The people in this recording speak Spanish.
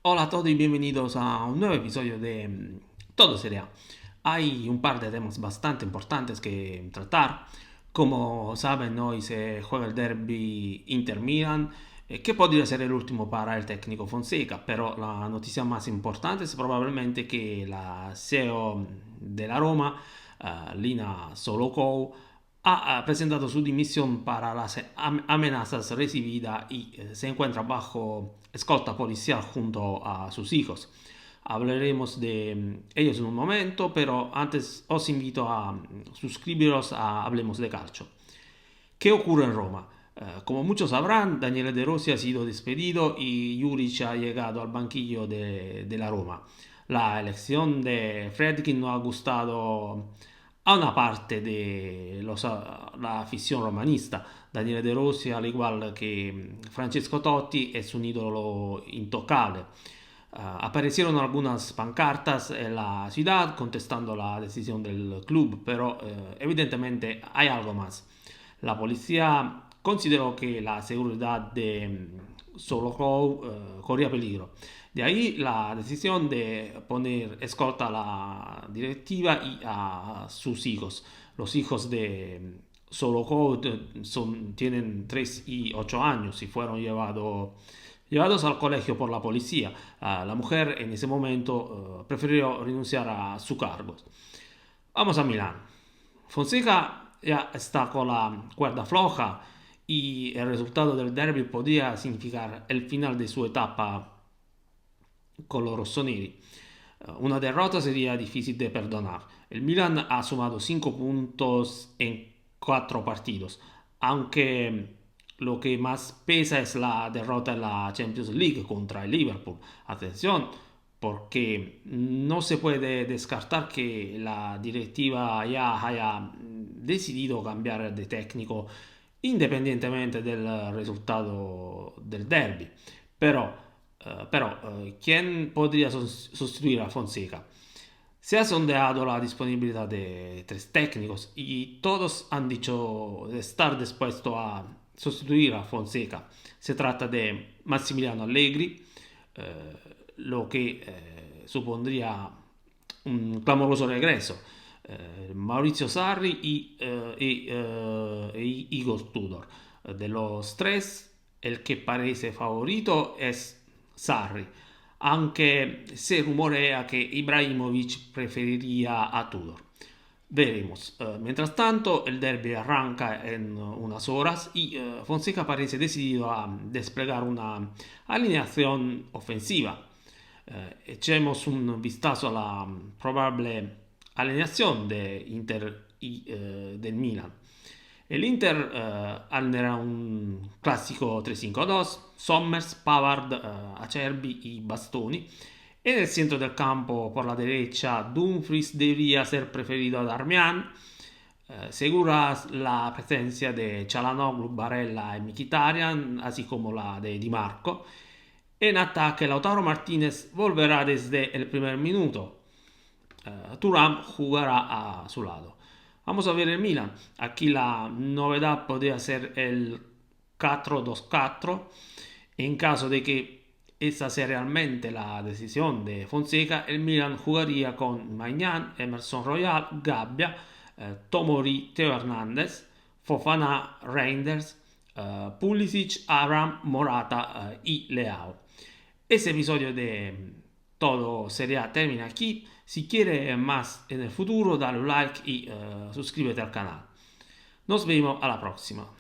Hola a todos y bienvenidos a un nuevo episodio de Todo Serie A. Hay un par de temas bastante importantes que tratar. Como saben, hoy se juega el derby Inter-Milan, que podría ser el último para el técnico Fonseca, pero la noticia más importante es probablemente que la CEO de la Roma, Lina Solokow, ha presentato su dimisión para las amenazas recibidas y se encuentra bajo escolta policial junto a sus hijos. Hablaremos de ellos en un momento, pero antes os invito a suscribiros a Hablemos de Calcio. ¿Qué ocurre en Roma? Como muchos sabrán, Daniele De Rossi ha sido despedido y Juric ha llegado al banquillo de la Roma. La elección de Fredkin no ha gustado a una parte de la afición romanista. Daniele De Rossi, al igual que Francesco Totti, es un ídolo intocable. Aparecieron algunas pancartas en la ciudad contestando la decisión del club, pero evidentemente hay algo más. La policía consideró que la seguridad de Solokhov corría peligro. De ahí la decisión de poner escolta a la directiva y a sus hijos. Los hijos de Solokhov tienen 3 y 8 años y fueron llevados al colegio por la policía. La mujer en ese momento prefirió renunciar a su cargo. Vamos a Milán. Fonseca ya está con la cuerda floja y el resultado del derby podría significar el final de su etapa con los rossoneri. Una derrota sería difícil de perdonar. El Milan ha sumado 5 puntos en 4 partidos, aunque lo que más pesa es la derrota en la Champions League contra el Liverpool. Atención, porque no se puede descartar que la directiva ya haya decidido cambiar de técnico independientemente del resultado del derby. Pero, ¿quién podría sustituir a Fonseca? Se ha sondeado la disponibilidad de 3 técnicos y todos han dicho de estar dispuestos a sustituir a Fonseca. Se trata de Massimiliano Allegri, eh, lo que supondría un clamoroso regreso. Maurizio Sarri y Igor Tudor. De los tres, el que parece favorito es Sarri, aunque se rumorea que Ibrahimovic preferiría a Tudor. Veremos. Mientras tanto, el derby arranca en unas horas y Fonseca parece decidido a desplegar una alineación ofensiva. Echemos un vistazo a la probable alineación de Inter y del Milan. El Inter allenará un clásico 3-5-2, Sommers, Pavard, Acerbi y Bastoni. En el centro del campo, por la derecha, Dumfries debería ser preferido a Darmian. Segura la presencia de Çalhanoğlu, Barella y Mkhitaryan, así como la de Di Marco. En ataque, Lautaro Martínez volverá desde el primer minuto. Thuram jugará a su lado. Vamos a ver el Milan. Aquí la novedad podría ser el 4-2-4. En caso de que esa sea realmente la decisión de Fonseca, el Milan jugaría con Maignan, Emerson Royal, Gabbia, Tomori, Teo Hernández, Fofana, Reinders, Pulisic, Abraham, Morata y Leao. Ese episodio de Todo Serie A termina aquí. Si quiere más en el futuro, dale un like y suscríbete al canal. Nos vemos a la próxima.